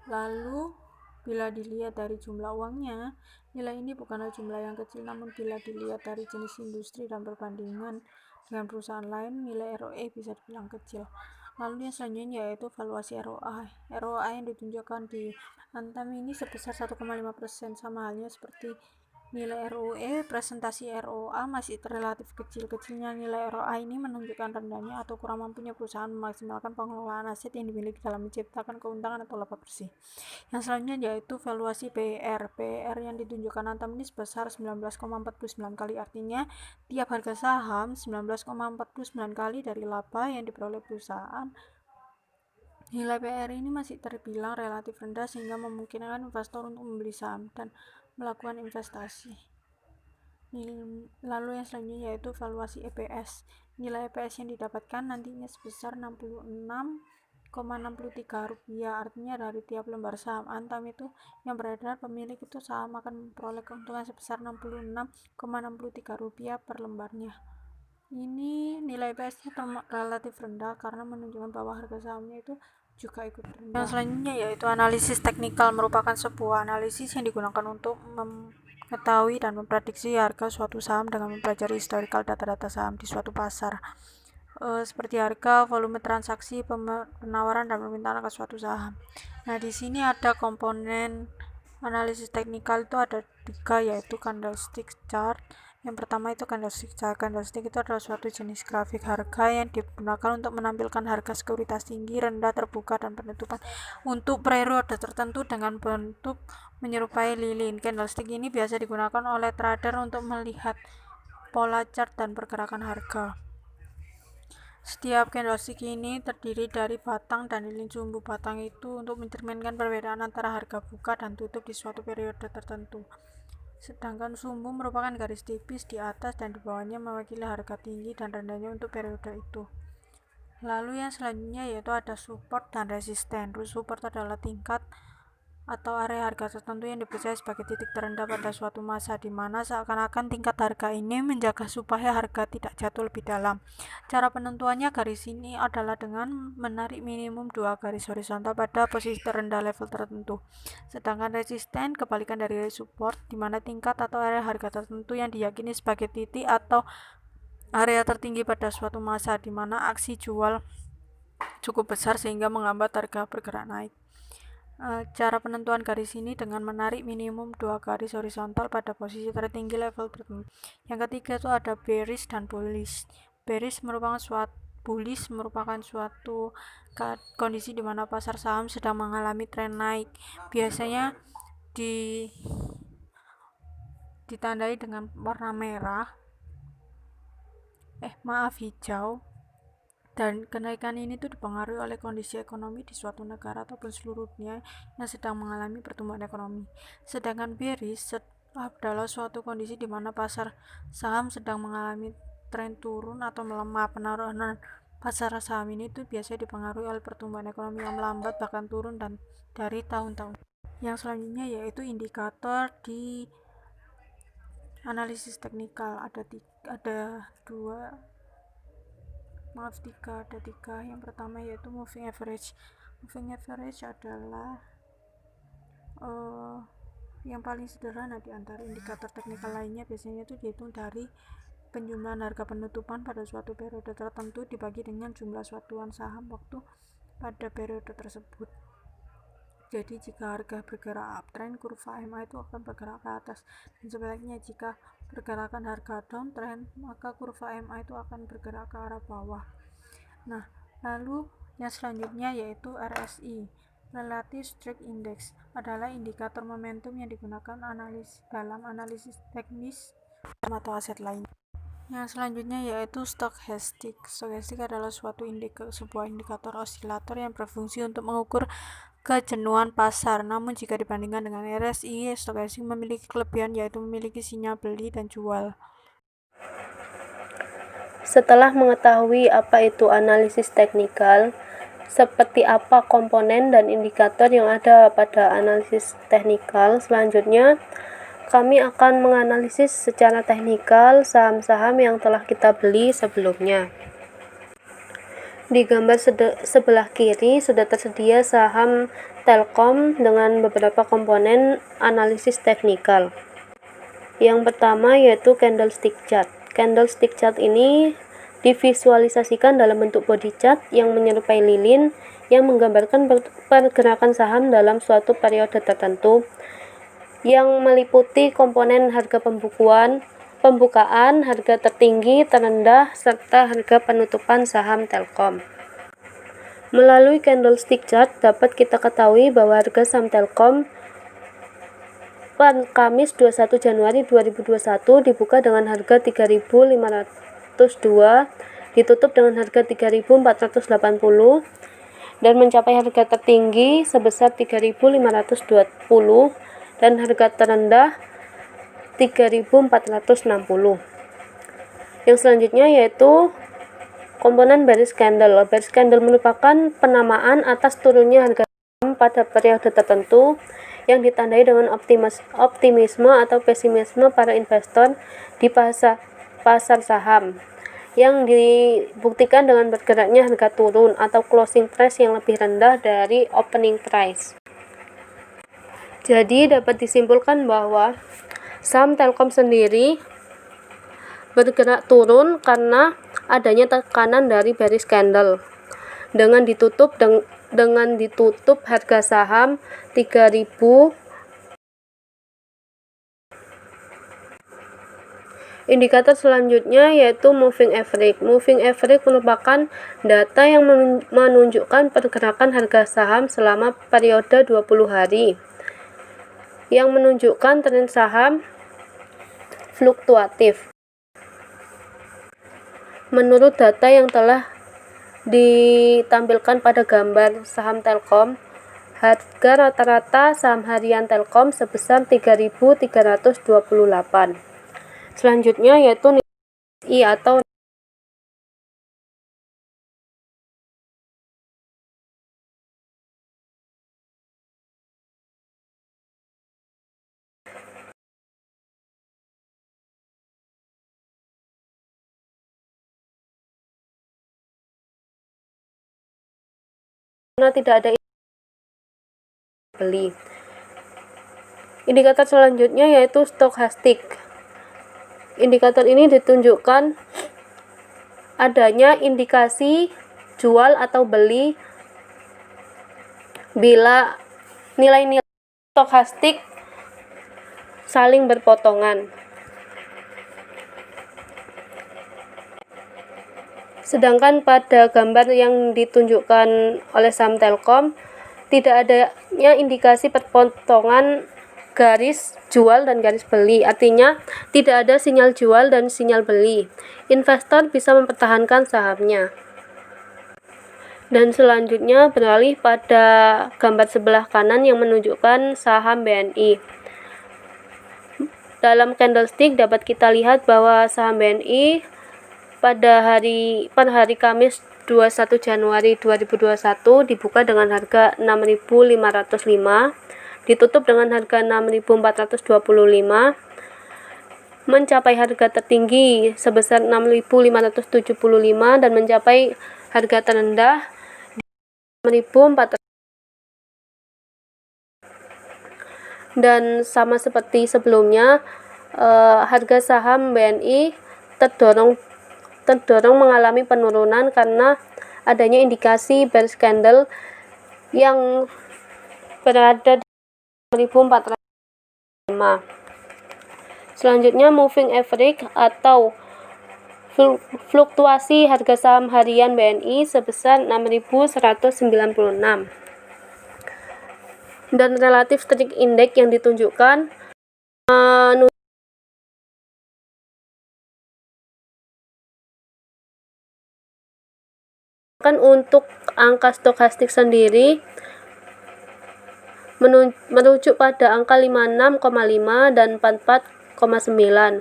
Lalu bila dilihat dari jumlah uangnya, nilai ini bukanlah jumlah yang kecil, namun bila dilihat dari jenis industri dan perbandingan dengan perusahaan lain, nilai ROE bisa dibilang kecil. Lalu yang selanjutnya yaitu valuasi ROA. ROA yang ditunjukkan di Antam ini sebesar 1,5%, sama halnya seperti nilai ROE. Presentasi ROA masih relatif kecil. Kecilnya nilai ROA ini menunjukkan rendahnya atau kurang mampunya perusahaan memaksimalkan pengelolaan aset yang dimiliki dalam menciptakan keuntungan atau laba bersih. Yang selanjutnya yaitu valuasi PER. PER yang ditunjukkan Antam ini sebesar 19,49 kali, artinya tiap harga saham 19,49 kali dari laba yang diperoleh perusahaan. Nilai PER ini masih terbilang relatif rendah sehingga memungkinkan investor untuk membeli saham dan melakukan investasi. Lalu yang selanjutnya yaitu valuasi EPS. Nilai EPS yang didapatkan nantinya sebesar Rp66,63, artinya dari tiap lembar saham Antam itu yang beredar, pemilik itu saham akan memperoleh keuntungan sebesar Rp66,63 per lembarnya. Ini nilai EPS-nya relatif rendah karena menunjukkan bahwa harga sahamnya itu juga ikut rendah. Yang selanjutnya yaitu analisis teknikal, merupakan sebuah analisis yang digunakan untuk mengetahui dan memprediksi harga suatu saham dengan mempelajari historical data-data saham di suatu pasar, seperti harga, volume transaksi, penawaran dan permintaan akan suatu saham. Nah, di sini ada komponen analisis teknikal itu ada 3, yaitu candlestick chart. Yang pertama itu candlestick chart. Candlestick itu adalah suatu jenis grafik harga yang digunakan untuk menampilkan harga sekuritas tinggi, rendah, terbuka, dan penutupan untuk periode tertentu dengan bentuk menyerupai lilin. Candlestick ini biasa digunakan oleh trader untuk melihat pola chart dan pergerakan harga. Setiap candlestick ini terdiri dari batang dan lilin sumbu. Batang itu untuk mencerminkan perbedaan antara harga buka dan tutup di suatu periode tertentu. Sedangkan sumbu merupakan garis tipis di atas dan di bawahnya mewakili harga tinggi dan rendahnya untuk periode itu. Lalu yang selanjutnya yaitu ada support dan resisten. Support adalah tingkat atau area harga tertentu yang dipercaya sebagai titik terendah pada suatu masa, di mana seakan-akan tingkat harga ini menjaga supaya harga tidak jatuh lebih dalam. Cara penentuannya garis ini adalah dengan menarik minimum 2 garis horizontal pada posisi terendah level tertentu. Sedangkan resisten kebalikan dari support, di mana tingkat atau area harga tertentu yang diyakini sebagai titik atau area tertinggi pada suatu masa, di mana aksi jual cukup besar sehingga menghambat harga bergerak naik. Cara penentuan garis ini dengan menarik minimum 2 garis horizontal pada posisi tertinggi level tertentu. Yang ketiga itu ada bearish dan bullish. Bearish merupakan suatu kondisi di mana pasar saham sedang mengalami tren naik. Biasanya ditandai dengan warna merah, hijau. Dan kenaikan ini tuh dipengaruhi oleh kondisi ekonomi di suatu negara ataupun seluruh dunia yang sedang mengalami pertumbuhan ekonomi. Sedangkan bearish adalah suatu kondisi di mana pasar saham sedang mengalami tren turun atau melemah. Penurunan pasar saham ini tuh biasanya dipengaruhi oleh pertumbuhan ekonomi yang melambat bahkan turun dan dari tahun-tahun. Yang selanjutnya yaitu indikator di analisis teknikal. Ada tiga. Yang pertama yaitu moving average. Moving average adalah yang paling sederhana di antara indikator teknikal lainnya. Biasanya itu dihitung dari penjumlahan harga penutupan pada suatu periode tertentu dibagi dengan jumlah satuan saham waktu pada periode tersebut. Jadi jika harga bergerak uptrend, kurva MA itu akan bergerak ke atas, dan sebaliknya jika pergerakan harga downtrend, maka kurva MA itu akan bergerak ke arah bawah. Nah, lalu yang selanjutnya yaitu RSI, Relative Strength Index, adalah indikator momentum yang digunakan dalam analisis teknis atau aset lain. Yang selanjutnya yaitu stochastic. Stochastic adalah sebuah indikator osilator yang berfungsi untuk mengukur kejenuhan pasar. Namun jika dibandingkan dengan RSI, stochastic memiliki kelebihan yaitu memiliki sinyal beli dan jual. Setelah mengetahui apa itu analisis teknikal, seperti apa komponen dan indikator yang ada pada analisis teknikal, selanjutnya kami akan menganalisis secara teknikal saham-saham yang telah kita beli sebelumnya. Di gambar sebelah kiri sudah tersedia saham Telkom dengan beberapa komponen analisis teknikal. Yang pertama yaitu candlestick chart. Candlestick chart ini divisualisasikan dalam bentuk body chart yang menyerupai lilin yang menggambarkan pergerakan saham dalam suatu periode tertentu yang meliputi komponen harga pembukaan, harga tertinggi, terendah, serta harga penutupan saham Telkom. Melalui candlestick chart dapat kita ketahui bahwa harga saham Telkom pada Kamis 21 Januari 2021 dibuka dengan harga 3.502, ditutup dengan harga 3.480 dan mencapai harga tertinggi sebesar 3.520 dan harga terendah 3.460. Yang selanjutnya yaitu komponen bearish candle. Bearish candle merupakan penamaan atas turunnya harga saham pada periode tertentu yang ditandai dengan optimisme atau pesimisme para investor di pasar saham, yang dibuktikan dengan bergeraknya harga turun atau closing price yang lebih rendah dari opening price. Jadi dapat disimpulkan bahwa saham Telkom sendiri bergerak turun karena adanya tekanan dari bearish candle dengan ditutup harga saham 3.000. Indikator selanjutnya yaitu moving average. Moving average merupakan data yang menunjukkan pergerakan harga saham selama periode 20 hari yang menunjukkan tren saham fluktuatif. Menurut data yang telah ditampilkan pada gambar saham Telkom, harga rata-rata saham harian Telkom sebesar 3.328. Selanjutnya yaitu RSI atau karena tidak ada beli. Indikator selanjutnya yaitu stokastik. Indikator ini ditunjukkan adanya indikasi jual atau beli bila nilai-nilai stokastik saling berpotongan. Sedangkan pada gambar yang ditunjukkan oleh saham Telkom tidak adanya indikasi perpotongan garis jual dan garis beli, artinya tidak ada sinyal jual dan sinyal beli. Investor bisa mempertahankan sahamnya. Dan selanjutnya beralih pada gambar sebelah kanan yang menunjukkan saham BNI. Dalam candlestick dapat kita lihat bahwa saham BNI pada hari Kamis 21 Januari 2021 dibuka dengan harga 6.505, ditutup dengan harga 6.425, mencapai harga tertinggi sebesar 6.575 dan mencapai harga terendah 6.400. Dan sama seperti sebelumnya, harga saham BNI terdorong mengalami penurunan karena adanya indikasi bearish candle yang berada di 6.405. Selanjutnya moving average atau fluktuasi harga saham harian BNI sebesar 6.196. Dan relatif strike index yang ditunjukkan untuk angka stokastik sendiri merujuk pada angka 56,5 dan 44,9.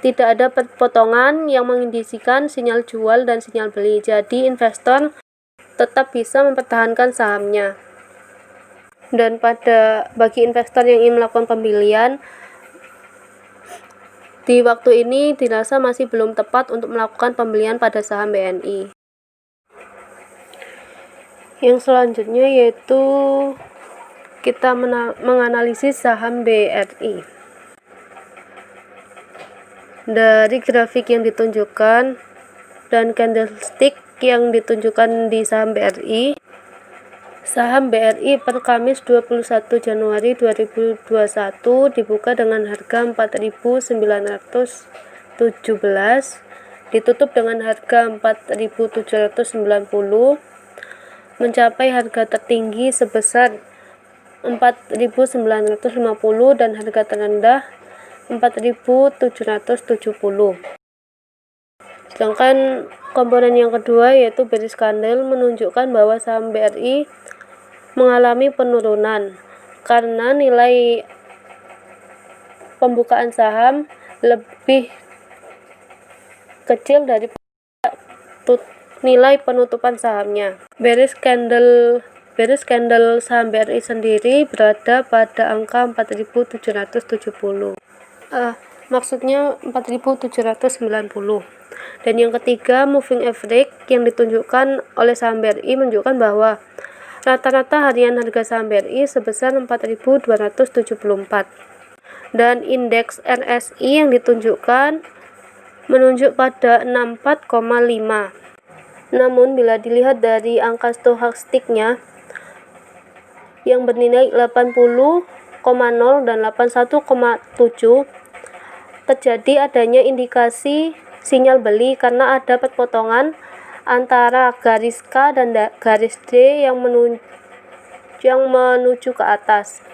Tidak ada potongan yang mengindikasikan sinyal jual dan sinyal beli, jadi investor tetap bisa mempertahankan sahamnya. Dan bagi investor yang ingin melakukan pembelian, di waktu ini dirasa masih belum tepat untuk melakukan pembelian pada saham BNI. Yang selanjutnya yaitu kita menganalisis saham BRI. Dari grafik yang ditunjukkan dan candlestick yang ditunjukkan di saham BRI, saham BRI per Kamis 21 Januari 2021 dibuka dengan harga 4.917, ditutup dengan harga 4.790, mencapai harga tertinggi sebesar 4.950 dan harga terendah 4.770. Sedangkan komponen yang kedua yaitu bearish candle menunjukkan bahwa saham BRI mengalami penurunan karena nilai pembukaan saham lebih kecil dari nilai penutupan sahamnya. Bearish candle saham BRI sendiri berada pada angka 4.770. Maksudnya 4.790. Dan yang ketiga, moving average yang ditunjukkan oleh saham BRI menunjukkan bahwa rata-rata harian harga saham BRI sebesar 4.274. Dan indeks RSI yang ditunjukkan menunjuk pada 64,5. Namun bila dilihat dari angka stokastiknya yang bernilai 80,0 dan 81,7, terjadi adanya indikasi sinyal beli karena ada perpotongan antara garis K dan garis D yang menuju ke atas.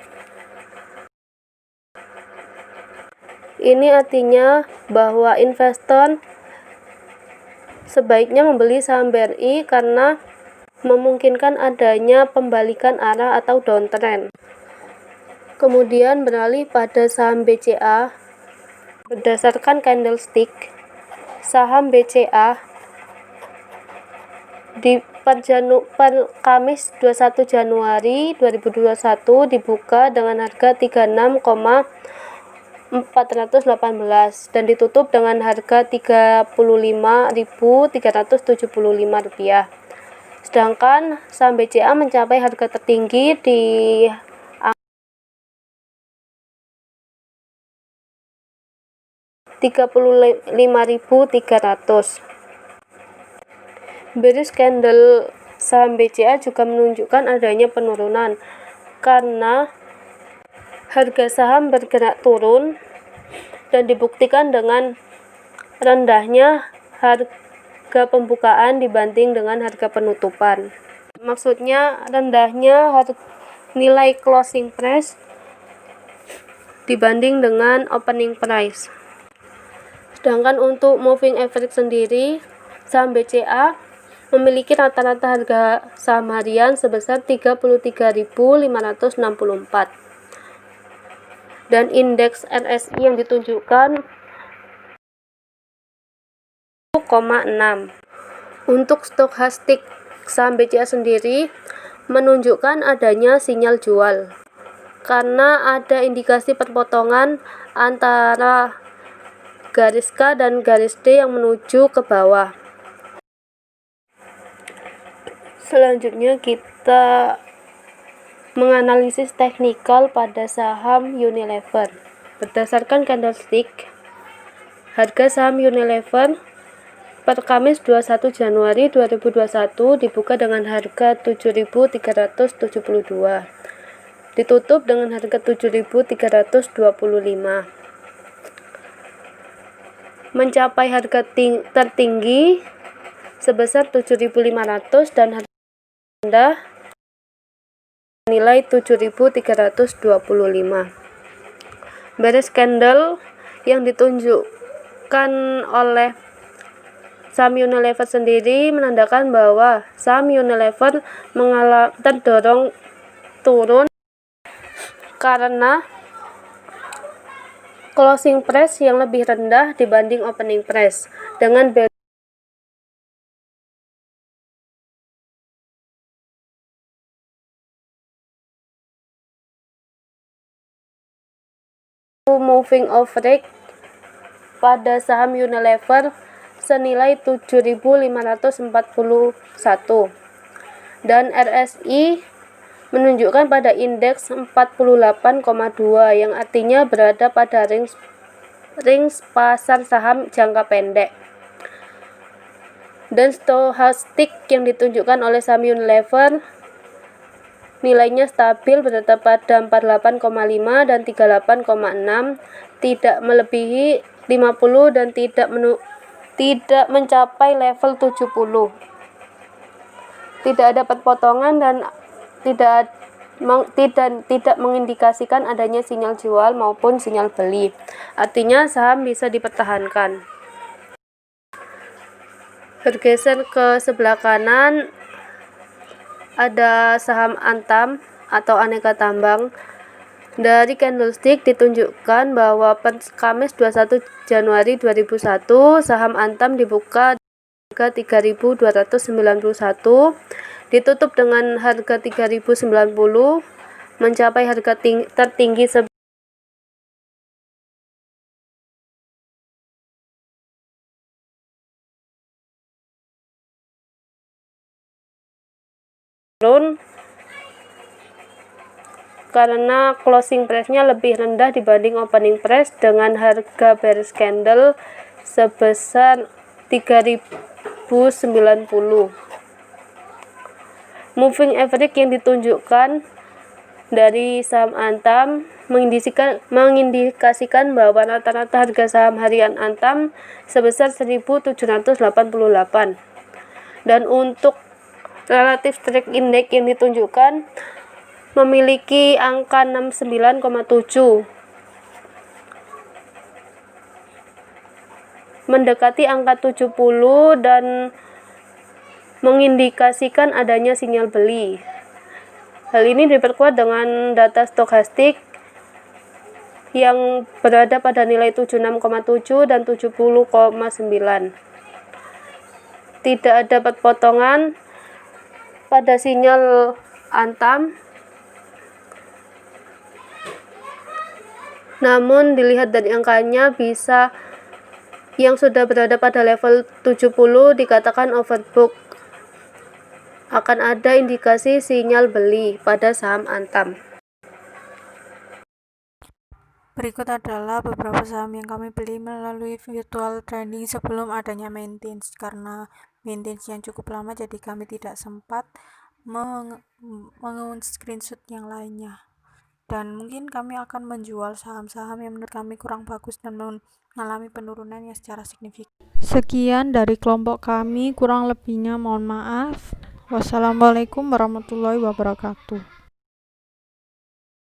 Ini artinya bahwa investor sebaiknya membeli saham BRI karena memungkinkan adanya pembalikan arah atau downtrend. Kemudian beralih pada saham BCA. Berdasarkan candlestick, saham BCA per Kamis 21 Januari 2021 dibuka dengan harga 36,418 dan ditutup dengan harga Rp35.375. Sedangkan saham BCA mencapai harga tertinggi di Rp35.300. Bearish candle saham BCA juga menunjukkan adanya penurunan karena harga saham bergerak turun dan dibuktikan dengan rendahnya harga pembukaan dibanding dengan harga penutupan. Maksudnya rendahnya nilai closing price dibanding dengan opening price. Sedangkan untuk moving average sendiri, saham BCA memiliki rata-rata harga saham harian sebesar 33.564 dan indeks RSI yang ditunjukkan 1,6. Untuk stokastik saham BCA sendiri menunjukkan adanya sinyal jual karena ada indikasi perpotongan antara garis K dan garis D yang menuju ke bawah. Selanjutnya kita menganalisis teknikal pada saham Unilever. Berdasarkan candlestick, harga saham Unilever per Kamis 21 Januari 2021 dibuka dengan harga 7.372, ditutup dengan harga 7.325, mencapai harga tertinggi sebesar 7.500 dan harga rendah nilai 7.325. Bearish candle yang ditunjukkan oleh saham Unilever sendiri menandakan bahwa saham Unilever terdorong turun karena closing price yang lebih rendah dibanding opening price dengan moving average pada saham Unilever senilai 7.541 dan RSI menunjukkan pada indeks 48,2 yang artinya berada pada range pasar saham jangka pendek. Dan stokastik yang ditunjukkan oleh saham Unilever nilainya stabil berada pada 48,5 dan 38,6, tidak melebihi 50 dan tidak mencapai level 70. Tidak ada perpotongan dan tidak mengindikasikan adanya sinyal jual maupun sinyal beli. Artinya saham bisa dipertahankan. Bergeser ke sebelah kanan, ada saham Antam atau aneka tambang. Dari candlestick ditunjukkan bahwa per Kamis 21 Januari 2001 saham Antam dibuka harga 3.291, ditutup dengan harga 3.090, mencapai harga tertinggi turun karena closing price-nya lebih rendah dibanding opening price dengan harga bearish candle sebesar 3.090. Moving average yang ditunjukkan dari saham Antam mengindikasikan bahwa rata-rata harga saham harian Antam sebesar 1.788. Dan untuk relative strength index yang ditunjukkan memiliki angka 69,7, mendekati angka 70 dan mengindikasikan adanya sinyal beli. Hal ini diperkuat dengan data stokastik yang berada pada nilai 76,7 dan 70,9. Tidak ada potongan pada sinyal Antam, namun dilihat dari angkanya bisa yang sudah berada pada level 70 dikatakan overbook. akan ada indikasi sinyal beli pada saham Antam. Berikut adalah beberapa saham yang kami beli melalui virtual trading sebelum adanya maintenance. Karena maintenance yang cukup lama, jadi kami tidak sempat screenshot yang lainnya. Dan mungkin kami akan menjual saham-saham yang menurut kami kurang bagus dan mengalami penurunan yang secara signifikan. Sekian dari kelompok kami, kurang lebihnya mohon maaf. Wassalamualaikum warahmatullahi wabarakatuh.